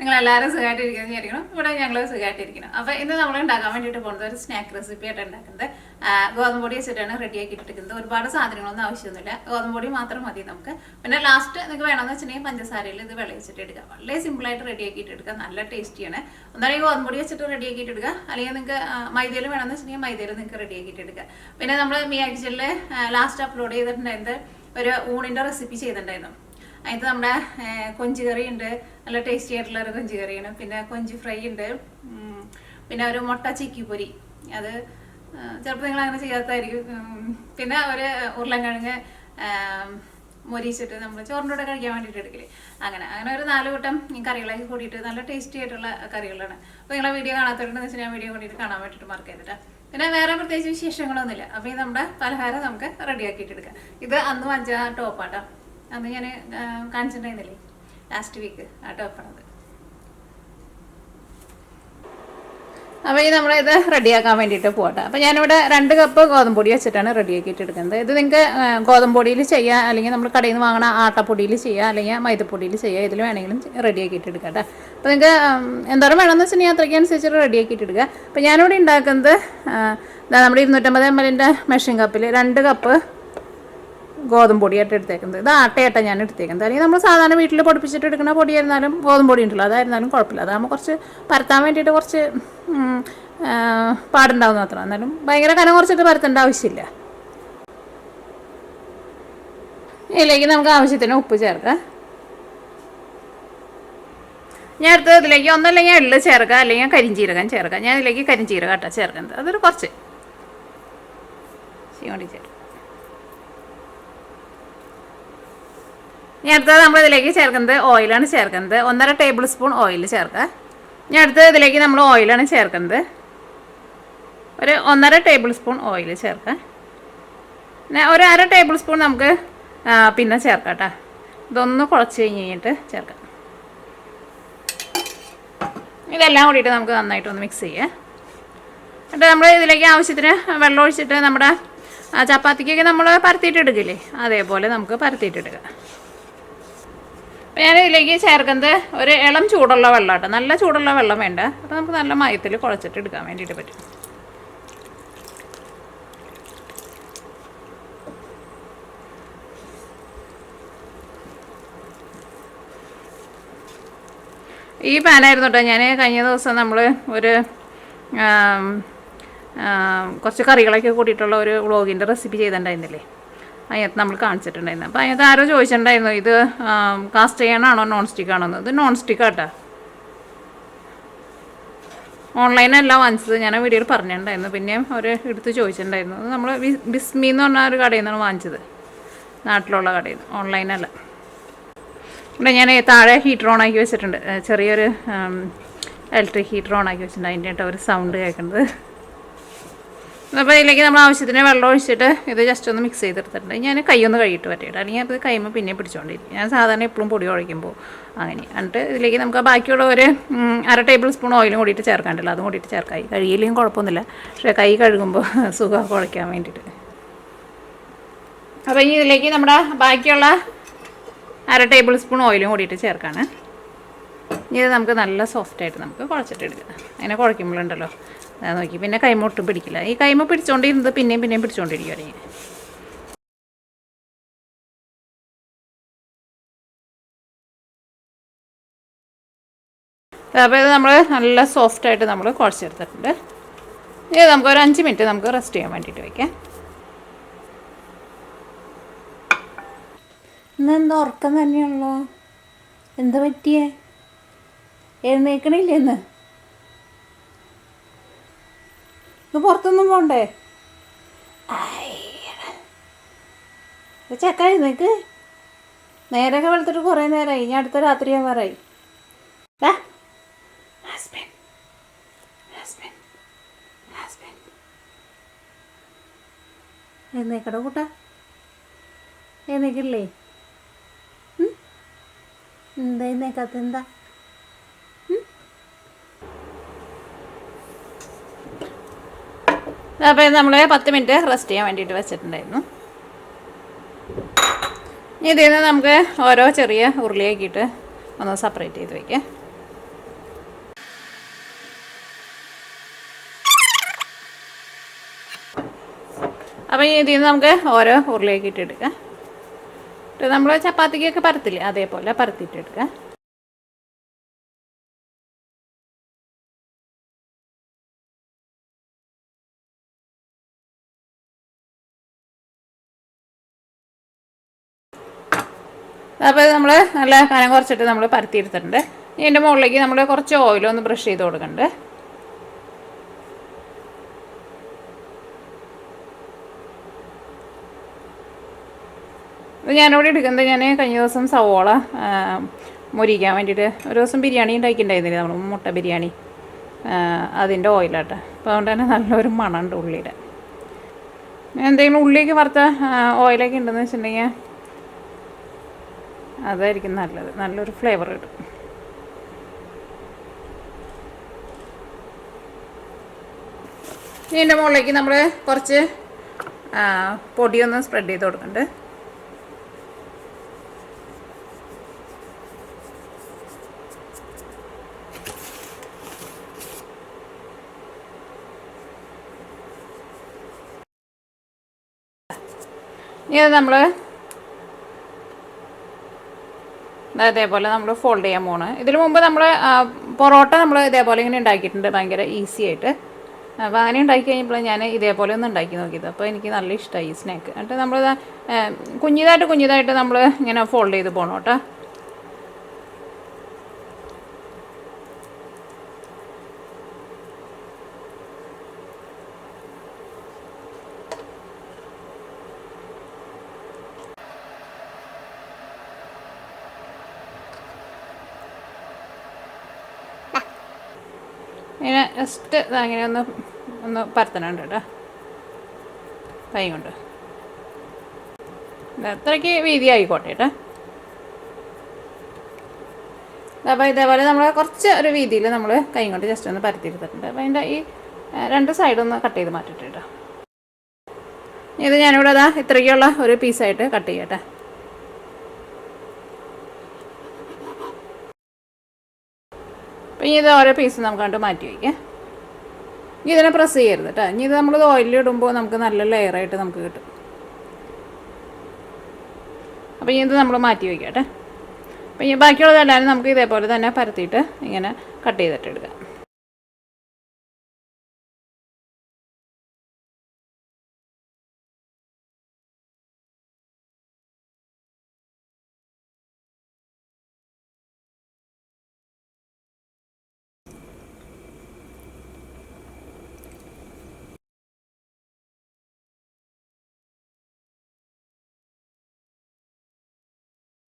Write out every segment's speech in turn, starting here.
നിങ്ങളെല്ലാവരും സുഖമായിട്ടിരിക്കുന്നു വിചാരിക്കണം. ഇവിടെ ഞങ്ങൾ സുഖമായിട്ടിരിക്കണം. അപ്പോൾ ഇന്ന് നമ്മൾ ഉണ്ടാക്കാൻ വേണ്ടിയിട്ട് പോകുന്നത് ഒരു സ്നാക്ക് റെസിപ്പി ആയിട്ട് ഉണ്ടാക്കുന്നത് ഗോതമ്പ് പൊടി വെച്ചിട്ടാണ് റെഡിയാക്കി ഇട്ടിരിക്കുന്നത്. ഒരുപാട് സാധനങ്ങളൊന്നും ആവശ്യമൊന്നുമില്ല, ഗോതമ്പ് പൊടി മാത്രം മതി നമുക്ക്. പിന്നെ ലാസ്റ്റ് നിങ്ങൾക്ക് വേണമെന്ന് വെച്ചിട്ടുണ്ടെങ്കിൽ പഞ്ചസാരയിൽ ഇത് വിളയിച്ചിട്ട് എടുക്കുക. വളരെ സിമ്പിളായിട്ട് റെഡിയാക്കിയിട്ട് എടുക്കുക, നല്ല ടേസ്റ്റിയാണ്. ഒന്നാണെങ്കിൽ ഗോതമ്പ് പൊടി വെച്ചിട്ട് റെഡിയാക്കിയിട്ട് എടുക്കുക, അല്ലെങ്കിൽ നിങ്ങൾക്ക് മൈദയിൽ വേണമെന്ന് വെച്ചിട്ടുണ്ടെങ്കിൽ മൈദയിൽ നിങ്ങൾക്ക് റെഡിയാക്കിയിട്ട് എടുക്കുക. പിന്നെ നമ്മൾ മിയാക്സിൽ ലാസ്റ്റ് അപ്ലോഡ് ചെയ്തിട്ടുണ്ടായിരുന്നത് ഒരു ഊണിൻ്റെ റെസിപ്പി ചെയ്തിട്ടുണ്ടായിരുന്നു. അതിന് നമ്മുടെ കൊഞ്ച് കറി ഉണ്ട്, നല്ല ടേസ്റ്റി ആയിട്ടുള്ള ഒരു കൊഞ്ച് കറിയാണ്. പിന്നെ കൊഞ്ച് ഫ്രൈ ഉണ്ട്, പിന്നെ ഒരു മുട്ട ചിക്കിപ്പൊരി, അത് ചിലപ്പോൾ നിങ്ങൾ അങ്ങനെ ചെയ്യാത്തതായിരിക്കും. പിന്നെ ഒരു ഉരുളൻകിഴങ്ങ് മൊരിച്ചിട്ട് നമ്മൾ ചോറിൻ്റെ കൂടെ കഴിക്കാൻ വേണ്ടിയിട്ട് എടുക്കില്ലേ, അങ്ങനെ ഒരു 4 കൂട്ടം കറികളൊക്കെ കൂടിയിട്ട് നല്ല ടേസ്റ്റി ആയിട്ടുള്ള കറികളാണ്. അപ്പോൾ നിങ്ങളെ വീഡിയോ കാണാത്തവരുണ്ടെന്ന് വെച്ചാൽ ഞാൻ വീഡിയോ കൂടിയിട്ട് കാണാൻ വേണ്ടിയിട്ട് മറക്ക ചെയ്തിട്ടാണ്. പിന്നെ വേറെ പ്രത്യേകിച്ച് വിശേഷങ്ങളൊന്നുമില്ല. അപ്പോൾ ഈ നമ്മുടെ പലഹാരം നമുക്ക് റെഡിയാക്കിയിട്ട് എടുക്കാം. ഇത് അന്ന് വാങ്ങിച്ച ടോപ്പാട്ടോ, അന്ന് ഞാൻ കാണിച്ചിട്ടുണ്ടായിരുന്നില്ലേ ലാസ്റ്റ് വീക്ക്, ആ ടോപ്പാണത്. അപ്പോൾ ഈ നമ്മളിത് റെഡിയാക്കാൻ വേണ്ടിയിട്ട് പോകട്ടെ. അപ്പോൾ ഞാനിവിടെ 2 കപ്പ് ഗോതമ്പ് പൊടി വെച്ചിട്ടാണ് റെഡിയാക്കിയിട്ട് എടുക്കുന്നത്. ഇത് നിങ്ങൾക്ക് ഗോതമ്പ് പൊടിയിൽ ചെയ്യാം, അല്ലെങ്കിൽ നമ്മൾ കടയിൽ നിന്ന് വാങ്ങണ ആട്ടപ്പൊടിയിൽ ചെയ്യാം, അല്ലെങ്കിൽ മൈദപ്പൊടിയിൽ ചെയ്യാം, ഇതിൽ വേണമെങ്കിലും റെഡിയാക്കിയിട്ട് എടുക്കാം കേട്ടോ. അപ്പോൾ നിങ്ങൾക്ക് എന്തോരം വേണമെന്ന് വെച്ചിട്ടുണ്ടെങ്കിൽ അത്രയ്ക്ക് അനുസരിച്ചിട്ട് റെഡിയാക്കിയിട്ട് എടുക്കുക. അപ്പോൾ ഞാനിവിടെ ഉണ്ടാക്കുന്നത് നമ്മുടെ 250 ml മെഷീൻ കപ്പിൽ 2 കപ്പ് ഗോതമ്പ് പൊടിയായിട്ട് എടുത്തേക്കുന്നത്. ഇത് ആട്ടയായിട്ടാണ് ഞാൻ എടുത്തേക്കുന്നത്. അല്ലെങ്കിൽ നമ്മൾ സാധാരണ വീട്ടിൽ പൊടിപ്പിച്ചിട്ട് എടുക്കുന്ന പൊടിയായിരുന്നാലും ഗോതമ്പ് പൊടി ഉണ്ടല്ലോ, അതായിരുന്നാലും കുഴപ്പമില്ല. അതാകുമ്പോൾ കുറച്ച് പരത്താൻ വേണ്ടിയിട്ട് കുറച്ച് പാടുണ്ടാവുന്ന അത്ര, എന്നാലും ഭയങ്കര കനം കുറച്ചിട്ട് പരത്തേണ്ട ആവശ്യമില്ല. ഇതിലേക്ക് നമുക്ക് ആവശ്യത്തിന് ഉപ്പ് ചേർക്കാം. ഞാൻ അടുത്തത് ഇതിലേക്ക് ഒന്നല്ലെങ്കിൽ എള്ള് ചേർക്കുക, അല്ലെങ്കിൽ കരിഞ്ചീരകം ചേർക്കാം. ഞാൻ ഇതിലേക്ക് കരിഞ്ചീരകം കേട്ടോ ചേർക്കുന്നത്, അതൊരു കുറച്ച് ചീവണ്ടി ചേർക്കാം. ഇനി അടുത്തത് നമ്മൾ ഇതിലേക്ക് ചേർക്കുന്നത് ഓയിലാണ് ചേർക്കുന്നത്. 1.5 ടേബിൾ സ്പൂൺ ഓയിൽ ചേർക്കുക. ഇനി അടുത്തത് ഇതിലേക്ക് നമ്മൾ ഓയിലാണ് ചേർക്കുന്നത്, ഒരു 1.5 ടേബിൾ സ്പൂൺ ഓയിൽ ചേർക്കുക. പിന്നെ ഒരു 1/2 ടേബിൾ സ്പൂൺ നമുക്ക് പിന്നെ ചേർക്കാം കേട്ടോ. ഇതൊന്ന് കുഴച്ച് കഴിഞ്ഞിട്ട് ചേർക്കാം. ഇതെല്ലാം കൂടിയിട്ട് നമുക്ക് നന്നായിട്ടൊന്ന് മിക്സ് ചെയ്യാം. എന്നിട്ട് നമ്മൾ ഇതിലേക്ക് ആവശ്യത്തിന് വെള്ളം ഒഴിച്ചിട്ട് നമ്മുടെ ചപ്പാത്തിക്കൊക്കെ നമ്മൾ പരത്തിയിട്ട് എടുക്കില്ലേ, അതേപോലെ നമുക്ക് പരത്തിയിട്ടെടുക്കാം. അപ്പോൾ ഞാനിതിലേക്ക് ചേർക്കുന്നത് ഒരു ഇളം ചൂടുള്ള വെള്ളം കേട്ടോ, നല്ല ചൂടുള്ള വെള്ളം വേണ്ട. അപ്പോൾ നമുക്ക് നല്ല മയത്തിൽ കുഴച്ചിട്ട് എടുക്കാൻ വേണ്ടിയിട്ട് പറ്റും. ഈ പാനായിരുന്നു കേട്ടോ ഞാൻ കഴിഞ്ഞ ദിവസം നമ്മൾ ഒരു കുറച്ച് കറികളൊക്കെ കൂട്ടിയിട്ടുള്ള ഒരു വ്ളോഗിൻ്റെ റെസിപ്പി ചെയ്തിട്ടുണ്ടായിരുന്നില്ലേ, അതിനകത്ത് നമ്മൾ കാണിച്ചിട്ടുണ്ടായിരുന്നു. അപ്പോൾ അതിനകത്ത് ആരോ ചോദിച്ചിട്ടുണ്ടായിരുന്നു ഇത് കാസ്റ്റ് ചെയ്യാനാണോ നോൺ സ്റ്റിക്ക് ആണോ എന്ന്. ഇത് നോൺ സ്റ്റിക്ക് കേട്ടോ, ഓൺലൈനല്ല വാങ്ങിച്ചത്. ഞാൻ ആ വീഡിയോയിൽ പറഞ്ഞിട്ടുണ്ടായിരുന്നു. പിന്നെയും അവർ എടുത്ത് ചോദിച്ചിട്ടുണ്ടായിരുന്നു. അത് നമ്മൾ ബിസ്മി എന്ന് പറഞ്ഞ ഒരു കടയിൽ നിന്നാണ് വാങ്ങിച്ചത്, നാട്ടിലുള്ള കടയിൽ നിന്ന്, ഓൺലൈനല്ല. ഇവിടെ ഞാൻ താഴെ ഹീറ്റർ ഓൺ ആക്കി വെച്ചിട്ടുണ്ട്, ചെറിയൊരു ഇലക്ട്രിക് ഹീറ്റർ ഓൺ ആക്കി വെച്ചിട്ടുണ്ട്. അതിൻ്റെ ആയിട്ട് ഒരു സൗണ്ട് കേൾക്കുന്നത്. അപ്പോൾ ഇതിലേക്ക് നമ്മൾ ആവശ്യത്തിന് വെള്ളം ഒഴിച്ചിട്ട് ഇത് ജസ്റ്റ് ഒന്ന് മിക്സ് ചെയ്തെടുത്തിട്ടുണ്ട്. ഞാൻ കൈയൊന്ന് കഴുകിയിട്ട് പറ്റിയിട്ട്, അല്ലെങ്കിൽ അത് കൈമ്പോൾ പിന്നെ പിടിച്ചുകൊണ്ടിരിക്കും. ഞാൻ സാധാരണ എപ്പോഴും പൊടി കുഴയ്ക്കുമ്പോൾ അങ്ങനെ. എന്നിട്ട് ഇതിലേക്ക് നമുക്ക് ബാക്കിയുള്ള ഒരു 1/2 ടേബിൾ സ്പൂൺ ഓയിലും കൂടിയിട്ട് ചേർക്കാണ്ടല്ലോ, അതും കൂടിയിട്ട് ചേർക്കാം. കഴുകിയില്ലെങ്കിൽ കുഴപ്പമൊന്നുമില്ല, പക്ഷേ കൈ കഴുകുമ്പോൾ സുഖം കുഴയ്ക്കാൻ വേണ്ടിയിട്ട്. അപ്പോൾ ഇനി ഇതിലേക്ക് നമ്മുടെ ബാക്കിയുള്ള 1/2 ടേബിൾ സ്പൂൺ ഓയിലും കൂടിയിട്ട് ചേർക്കാണ്. ഇനി ഇത് നമുക്ക് നല്ല സോഫ്റ്റായിട്ട് നമുക്ക് കുഴച്ചിട്ട് എടുക്കാം. അങ്ങനെ കുഴയ്ക്കുമ്പോഴുണ്ടല്ലോ നോക്കി പിന്നെ കൈമ ഒട്ടും പിടിക്കില്ല. ഈ കൈമ പിടിച്ചുകൊണ്ടിരുന്നത് പിന്നെയും പിടിച്ചുകൊണ്ടിരിക്കും അല്ലെങ്കിൽ. അപ്പോൾ ഇത് നമ്മൾ നല്ല സോഫ്റ്റായിട്ട് നമ്മൾ കുഴച്ചെടുത്തിട്ടുണ്ട്. ഇത് നമുക്കൊരു 5 മിനിറ്റ് നമുക്ക് റെസ്റ്റ് ചെയ്യാൻ വേണ്ടിയിട്ട് വയ്ക്കാം. ഇന്നെന്താ ഉറക്കം തന്നെയുള്ളോ? എന്താ പറ്റിയേ? എഴുന്നേക്കണില്ലേ? ഇന്ന് പുറത്തൊന്നും പോണ്ടേ? ചക്ക എഴുന്നേക്ക്, നേരൊക്കെ വെളുത്തിട്ട് കുറേ നേരമായി. ഞാൻ അടുത്ത രാത്രി ആവാറായി. ഹസ്ബൻഡ് ഹസ്ബൻഡ് ഹസ്ബൻഡ് എഴുന്നേക്കട കൂട്ടാ, എഴുന്നേക്കില്ലേ? എന്താ എഴുന്നേക്കാത്ത? എന്താ അപ്പോൾ നമ്മൾ 10 മിനിറ്റ് റെസ്റ്റ് ചെയ്യാൻ വേണ്ടിയിട്ട് വെച്ചിട്ടുണ്ടായിരുന്നു. ഇതിൽ നിന്ന് നമുക്ക് ഓരോ ചെറിയ ഉരുളിയാക്കിയിട്ട് ഒന്ന് സെപ്പറേറ്റ് ചെയ്ത് വയ്ക്കാം. അപ്പോൾ ഇതിൽ നിന്ന് നമുക്ക് ഓരോ ഉരുളയൊക്കെ ഇട്ടെടുക്കാം. നമ്മൾ ചപ്പാത്തിക്കൊക്കെ പരത്തില്ലേ അതേപോലെ പരത്തിയിട്ടെടുക്കാം. അപ്പോൾ നമ്മൾ നല്ല കനം കുറച്ചിട്ട് നമ്മൾ പരത്തിയെടുത്തിട്ടുണ്ട്. ഇതിൻ്റെ മുകളിലേക്ക് നമ്മൾ കുറച്ച് ഓയിലൊന്ന് ബ്രഷ് ചെയ്ത് കൊടുക്കുന്നുണ്ട്. ഞാനിവിടെ എടുക്കുന്നത് ഞാൻ കഴിഞ്ഞ ദിവസം സവോള മുരിക്കാൻ വേണ്ടിയിട്ട് ഒരു ദിവസം ബിരിയാണി ഉണ്ടാക്കിയിട്ടുണ്ടായിരുന്നില്ലേ നമ്മൾ മുട്ട ബിരിയാണി, അതിൻ്റെ ഓയിലാട്ടെ. അപ്പോൾ അതുകൊണ്ട് തന്നെ നല്ലൊരു മണമുണ്ട് ഉള്ളിയുടെ. എന്തെങ്കിലും ഉള്ളിലേക്ക് വറുത്ത ഓയിലൊക്കെ ഉണ്ടെന്ന് വെച്ചിട്ടുണ്ടെങ്കിൽ അതായിരിക്കും നല്ലത്, നല്ലൊരു ഫ്ലേവർ കിട്ടും. ഇതിൻ്റെ മുകളിലേക്ക് നമ്മൾ കുറച്ച് പൊടിയൊന്ന് സ്പ്രെഡ് ചെയ്ത് കൊടുക്കുന്നുണ്ട്. ഇത് നമ്മൾ ഇതേപോലെ നമ്മൾ ഫോൾഡ് ചെയ്യാൻ പോണ്. ഇതിനു മുമ്പ് നമ്മൾ പൊറോട്ട നമ്മൾ ഇതേപോലെ ഇങ്ങനെ ഉണ്ടാക്കിയിട്ടുണ്ട് ഭയങ്കര ഈസി ആയിട്ട്. അപ്പോൾ അങ്ങനെ ഉണ്ടാക്കി കഴിഞ്ഞപ്പോൾ ഞാൻ ഇതേപോലെ ഒന്ന് ഉണ്ടാക്കി നോക്കിയത്. അപ്പോൾ എനിക്ക് നല്ല ഇഷ്ടമായി ഈ സ്നാക്ക്. എന്നിട്ട് നമ്മൾ കുഞ്ഞിതായിട്ട് നമ്മൾ ഇങ്ങനെ ഫോൾഡ് ചെയ്ത് പോകണം കേട്ടോ. ഇങ്ങനെ ജസ്റ്റ് അങ്ങനെ ഒന്ന് പരത്തണുണ്ട് കേട്ടോ കൈ കൊണ്ട്. അത്രയ്ക്ക് വീതി ആയിക്കോട്ടെ കേട്ടോ. അപ്പോൾ ഇതേപോലെ നമ്മൾ കുറച്ച് ഒരു വീതിയിൽ നമ്മൾ കൈ കൊണ്ട് ജസ്റ്റ് ഒന്ന് പരത്തിയെടുത്തിട്ടുണ്ട്. അപ്പോൾ അതിൻ്റെ ഈ രണ്ട് സൈഡൊന്ന് കട്ട് ചെയ്ത് മാറ്റിയിട്ട് കേട്ടോ. ഇത് ഞാനിവിടെ ഇത്രയ്ക്കുള്ള ഒരു പീസായിട്ട് കട്ട് ചെയ്യട്ടെ. അപ്പോൾ ഇത് ഓരോ പീസ് നമുക്ക് കണ്ട് മാറ്റി വയ്ക്കാം. ഇനി ഇതിനെ പ്രസ് ചെയ്യരുത് കേട്ടോ. ഇനി ഇത് നമ്മൾ ഓയിലിടുമ്പോൾ നമുക്ക് നല്ല ലെയറായിട്ട് നമുക്ക് കിട്ടും. അപ്പോൾ ഇനി ഇത് നമ്മൾ മാറ്റി വയ്ക്കാം കേട്ടോ. അപ്പോൾ ഇനി ബാക്കിയുള്ളതെല്ലാവരും നമുക്ക് ഇതേപോലെ തന്നെ പരത്തിയിട്ട് ഇങ്ങനെ കട്ട് ചെയ്തിട്ട് എടുക്കാം.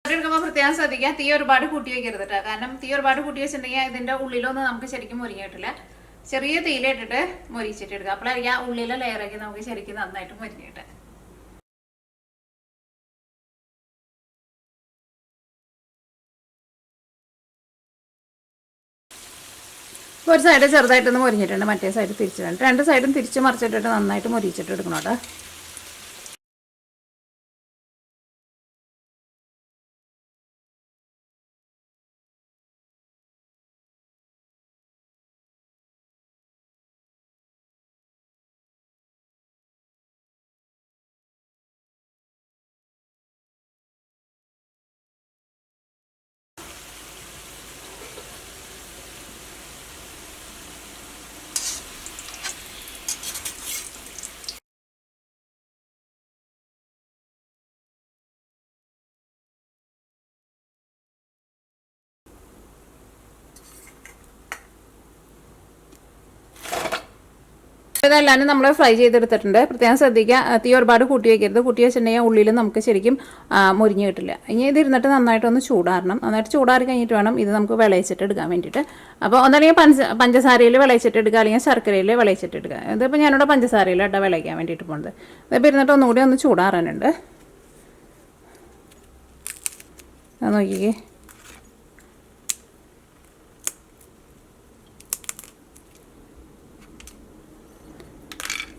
എടുക്കുമ്പോൾ പ്രത്യേകം ശ്രദ്ധിക്കുക, തീ ഒരുപാട് കൂട്ടി വയ്ക്കരുത് കേട്ടോ. കാരണം തീ ഒരുപാട് കൂട്ടി വെച്ചിട്ടുണ്ടെങ്കിൽ ഇതിൻ്റെ ഉള്ളിലൊന്നും നമുക്ക് ശരിക്കും മുരിങ്ങ കിട്ടില്ല. ചെറിയ തീയിലിട്ടിട്ട് മുരിച്ചിട്ട് എടുക്കുക. അപ്പോഴായിരിക്കും ആ ഉള്ളിലെ ലെയറൊക്കെ നമുക്ക് ശരിക്കും നന്നായിട്ട് മുരിഞ്ഞ് കിട്ടുക. ഒരു സൈഡ് ചെറുതായിട്ടൊന്ന് മുരിഞ്ഞിട്ടുണ്ട്, മറ്റേ സൈഡ് തിരിച്ചിട്ടുണ്ട്. രണ്ട് സൈഡും തിരിച്ച് മറിച്ചിട്ടിട്ട് നന്നായിട്ട് മുരിച്ചിട്ട് എടുക്കണം കേട്ടോ. ഇതെല്ലാം നമ്മൾ ഫ്രൈ ചെയ്തെടുത്തിട്ടുണ്ട്. പ്രത്യേകം ശ്രദ്ധിക്കുക, തീ ഒരുപാട് കൂട്ടി വയ്ക്കരുത്. കൂട്ടി വെച്ചിട്ടുണ്ടെങ്കിൽ ഉള്ളിൽ നമുക്ക് ശരിക്കും മുരിഞ്ഞ് കിട്ടില്ല. ഇനി ഇത് ഇരുന്നിട്ട് നന്നായിട്ടൊന്ന് ചൂടാറണം. നന്നായിട്ട് ചൂടാറി കഴിഞ്ഞിട്ട് വേണം ഇത് നമുക്ക് വിളയിച്ചിട്ട് എടുക്കാൻ വേണ്ടിയിട്ട്. അപ്പോൾ ഒന്നല്ലെങ്കിൽ പഞ്ചസാരയിൽ വിളയിച്ചിട്ട് എടുക്കുക, അല്ലെങ്കിൽ ശർക്കരയിൽ വിളയിച്ചിട്ട് എടുക്കുക. ഇതിപ്പോൾ ഞാനിവിടെ പഞ്ചസാരയിലാട്ടോ വിളയിക്കാൻ വേണ്ടിയിട്ട് പോകുന്നത്. ഇതിപ്പോൾ ഇരുന്നിട്ട് ഒന്നുകൂടി ഒന്ന് ചൂടാറാനുണ്ട്. അത് നോക്കിക്കേ.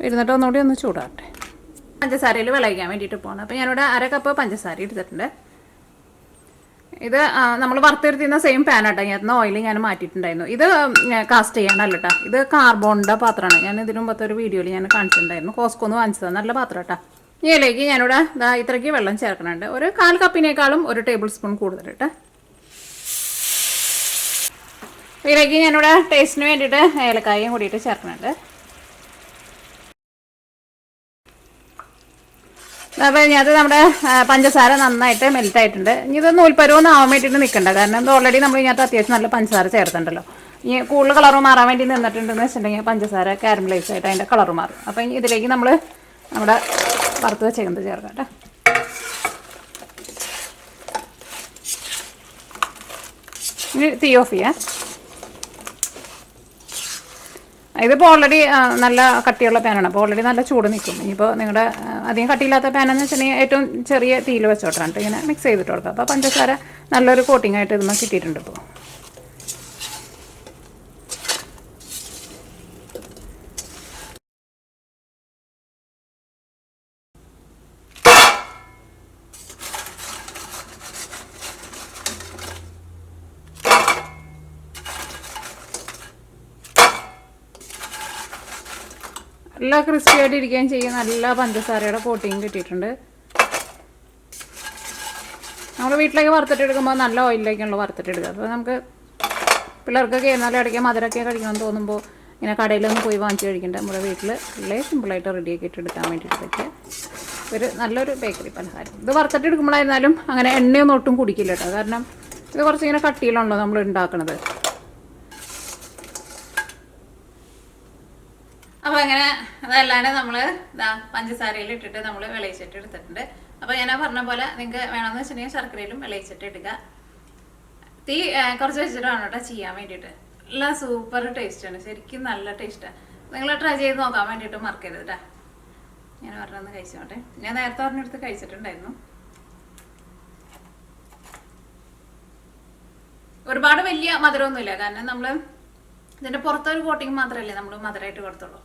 ഇരുന്നിട്ട് ഒന്നുകൂടി ഒന്ന് ചൂടാട്ടെ. പഞ്ചസാരയിൽ വിളയിക്കാൻ വേണ്ടിയിട്ട് പോകണം. അപ്പോൾ ഞാനിവിടെ 1/2 കപ്പ് പഞ്ചസാര എടുത്തിട്ടുണ്ട്. ഇത് നമ്മൾ വറുത്തെടുത്തിരുന്ന സെയിം പാനാട്ടോ. ഇതിനകത്ത് ഓയിൽ ഞാൻ മാറ്റിയിട്ടുണ്ടായിരുന്നു. ഇത് കാസ്റ്റ് ചെയ്യാനല്ല കേട്ടോ, ഇത് കാർബോണിൻ്റെ പാത്രമാണ്. ഞാൻ ഇതിനു മുമ്പത്തെ ഒരു വീഡിയോയിൽ ഞാൻ കാണിച്ചിട്ടുണ്ടായിരുന്നു. കോസ്കോന്ന് വാങ്ങിച്ചത് നല്ല പാത്രം കേട്ടോ. ഇതിലേക്ക് ഞാനിവിടെ ഇത്രയ്ക്ക് വെള്ളം ചേർക്കണുണ്ട്. ഒരു 1/4 കപ്പിനേക്കാളും 1 ടേബിൾ സ്പൂൺ കൂടുതൽ കേട്ടോ. ഇതിലേക്ക് ഞാനിവിടെ ടേസ്റ്റിന് വേണ്ടിയിട്ട് ഏലക്കായും കൂടിയിട്ട് ചേർക്കുന്നുണ്ട്. അപ്പോൾ ഇതിനകത്ത് നമ്മുടെ പഞ്ചസാര നന്നായിട്ട് മെൽറ്റായിട്ടുണ്ട്. ഇനി ഇത് നൂൽപ്പരുവൊന്നും ആവാൻ വേണ്ടിയിട്ട് നിൽക്കണ്ട, കാരണം ഇത് ഓൾറെഡി നമ്മൾ ഇതിനകത്ത് അത്യാവശ്യം നല്ല പഞ്ചസാര ചേർത്തിട്ടുണ്ടല്ലോ. ഈ കൂടുതൽ കളർ മാറാൻ വേണ്ടി നിന്നിട്ടുണ്ടെന്ന് വെച്ചിട്ടുണ്ടെങ്കിൽ പഞ്ചസാര കാരമലൈസ് ആയിട്ട് അതിൻ്റെ കളർ മാറും. അപ്പം ഇതിലേക്ക് നമ്മൾ നമ്മുടെ വറുത്ത് വെച്ചേക്കുന്നത് ചേർക്കാം കേട്ടോ. ഇനി തീ ഓഫ് ചെയ്യാം. ഇതിപ്പോൾ ഓൾറെഡി നല്ല കട്ടിയുള്ള പാനാണ്, അപ്പോൾ ഓൾറെഡി നല്ല ചൂട് നിൽക്കും. ഇനിയിപ്പോൾ നിങ്ങളുടെ അധികം കട്ടിയില്ലാത്ത പാനെന്ന് വെച്ചിട്ടുണ്ടെങ്കിൽ ഏറ്റവും ചെറിയ തീയിൽ വെച്ചോട്ടാണ് ഇങ്ങനെ മിക്സ് ചെയ്തിട്ട് കൊടുക്കുക. അപ്പോൾ പഞ്ചസാര നല്ലൊരു കോട്ടിംഗ് ആയിട്ട് ഇതുമ്മ കിട്ടിയിട്ടുണ്ട്. ഇപ്പോൾ നല്ല ക്രിസ്പി ആയിട്ട് ഇരിക്കുകയും ചെയ്യും. നല്ല പഞ്ചസാരയുടെ കോട്ടിങ് കിട്ടിയിട്ടുണ്ട്. നമ്മൾ വീട്ടിലേക്ക് വറുത്തിട്ട് എടുക്കുമ്പോൾ നല്ല ഓയിലിലേക്കാണല്ലോ വറുത്തിട്ട് എടുക്കുക. അപ്പോൾ നമുക്ക് പിള്ളേർക്കൊക്കെ എന്നാലും ഇടയ്ക്ക് മധുരമൊക്കെ കഴിക്കണമെന്ന് തോന്നുമ്പോൾ ഇങ്ങനെ കടയിലൊന്നും പോയി വാങ്ങിച്ച് കഴിക്കേണ്ട, നമ്മുടെ വീട്ടിൽ വളരെ സിമ്പിളായിട്ട് റെഡിയാക്കിയിട്ട് എടുക്കാൻ വേണ്ടിയിട്ട് പറ്റിയ ഒരു നല്ലൊരു ബേക്കറി പലഹാരം. ഇത് വറുത്തിട്ട് എടുക്കുമ്പോഴായിരുന്നാലും അങ്ങനെ എണ്ണയൊന്നും ഒട്ടും കുടിക്കില്ല കേട്ടോ, കാരണം ഇത് കുറച്ചിങ്ങനെ കട്ടിയിലാണല്ലോ നമ്മൾ ഉണ്ടാക്കണത്. അപ്പോൾ അങ്ങനെ അതല്ലാണ്ട് നമ്മൾ പഞ്ചസാരയിൽ ഇട്ടിട്ട് നമ്മൾ വിളയിച്ചിട്ട് എടുത്തിട്ടുണ്ട്. അപ്പോൾ ഞാൻ പറഞ്ഞ പോലെ നിങ്ങൾക്ക് വേണമെന്ന് വെച്ചിട്ടുണ്ടെങ്കിൽ ശർക്കരയിലും വിളയിച്ചിട്ട് എടുക്കുക. തീ കുറച്ച് വെച്ചിട്ട് വേണം കേട്ടോ ചെയ്യാൻ വേണ്ടിയിട്ട്. നല്ല സൂപ്പർ ടേസ്റ്റാണ്, ശരിക്കും നല്ല ടേസ്റ്റാണ്. നിങ്ങൾ ട്രൈ ചെയ്ത് നോക്കാൻ വേണ്ടിയിട്ട് മറക്കരുത് കേട്ടോ. ഞാൻ പറഞ്ഞൊന്ന് കഴിച്ചോട്ടെ. ഞാൻ നേരത്തെ പറഞ്ഞെടുത്ത് കഴിച്ചിട്ടുണ്ടായിരുന്നു. ഒരുപാട് വലിയ മധുരമൊന്നുമില്ല, കാരണം നമ്മൾ ഇതിൻ്റെ പുറത്തൊരു കോട്ടിങ് മാത്രമല്ലേ നമ്മൾ മധുരമായിട്ട് കൊടുത്തുള്ളൂ.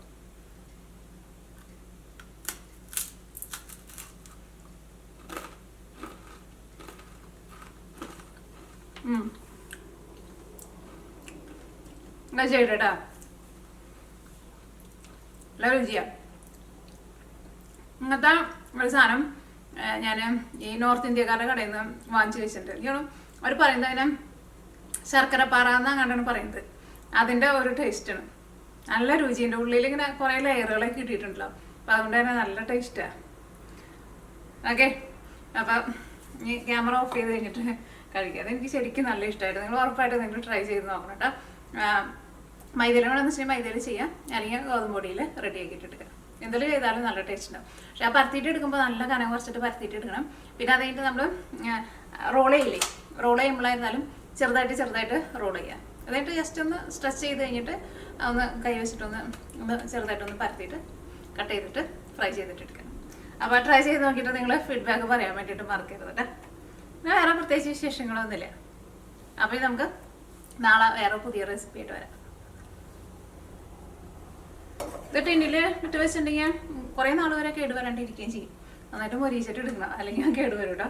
എന്നാ ചെയ്യട്ടാ, നല്ല രുചിയാ. ഇങ്ങനത്തെ ഒരു സാധനം ഞാൻ ഈ നോർത്ത് ഇന്ത്യക്കാരുടെ കടയിൽ നിന്ന് വാങ്ങിച്ചു വെച്ചിട്ടുണ്ട്. എനിക്കാണ് അവർ പറയുന്നത് അതിനെ ശർക്കരപ്പാറ എന്നങ്ങാണ്ടാണ് പറയുന്നത്. അതിൻ്റെ ഒരു ടേസ്റ്റാണ്, നല്ല രുചിൻ്റെ ഉള്ളിൽ ഇങ്ങനെ കുറേ ലെയറുകളൊക്കെ കിട്ടിയിട്ടുണ്ടല്ലോ. അപ്പം അതുകൊണ്ട് തന്നെ നല്ല ടേസ്റ്റാണ്. ഓക്കെ, അപ്പം ഈ ക്യാമറ ഓഫ് ചെയ്ത് കഴിഞ്ഞിട്ട് കഴിക്കുക. അതെനിക്ക് ശരിക്കും നല്ല ഇഷ്ടമായിട്ട്. നിങ്ങൾ ഉറപ്പായിട്ട് നിങ്ങൾ ട്രൈ ചെയ്ത് നോക്കണം കേട്ടോ. മൈദയിൽ വേണമെന്ന് വെച്ചിട്ടുണ്ടെങ്കിൽ മൈദയിൽ ചെയ്യാം, അല്ലെങ്കിൽ ഗോതമ്പ് പൊടിയിൽ റെഡിയാക്കിയിട്ട് എടുക്കുക. എന്തെങ്കിലും ചെയ്താലും നല്ല ടേസ്റ്റ് ഉണ്ടാവും. പക്ഷെ ആ പരത്തിയിട്ട് എടുക്കുമ്പോൾ നല്ല കനം കുറച്ചിട്ട് പരത്തിയിട്ട് എടുക്കണം. പിന്നെ അത് കഴിഞ്ഞിട്ട് നമ്മൾ റോൾ ചെയ്യില്ലേ, റോൾ ചെയ്യുമ്പോഴായിരുന്നാലും ചെറുതായിട്ട് റോൾ ചെയ്യുക. അതായിട്ട് ജസ്റ്റ് ഒന്ന് സ്ട്രെച്ച് ചെയ്ത് കഴിഞ്ഞിട്ട് ഒന്ന് കൈ വെച്ചിട്ടൊന്ന് ചെറുതായിട്ടൊന്ന് പരത്തിയിട്ട് കട്ട് ചെയ്തിട്ട് ഫ്രൈ ചെയ്തിട്ട് എടുക്കണം. അപ്പോൾ ട്രൈ ചെയ്ത് നോക്കിയിട്ട് നിങ്ങൾ ഫീഡ്ബാക്ക് പറയാൻ വേണ്ടിയിട്ട് മറക്കരുത് കേട്ടോ. പിന്നെ വേറെ പ്രത്യേകിച്ച് വിശേഷങ്ങളൊന്നുമില്ല. അപ്പോൾ നമുക്ക് നാളെ വേറെ പുതിയ റെസിപ്പി ആയിട്ട് വരാം. ഇത് ടിന്നിൽ ഇട്ട് വെച്ചിട്ടുണ്ടെങ്കിൽ കുറേ നാൾ വരെ കേടുവരാണ്ടിരിക്കുകയും ചെയ്യും. നന്നായിട്ട് മൊരിയിച്ചിട്ട് എടുക്കണം, അല്ലെങ്കിൽ കേടുവരും കേട്ടോ.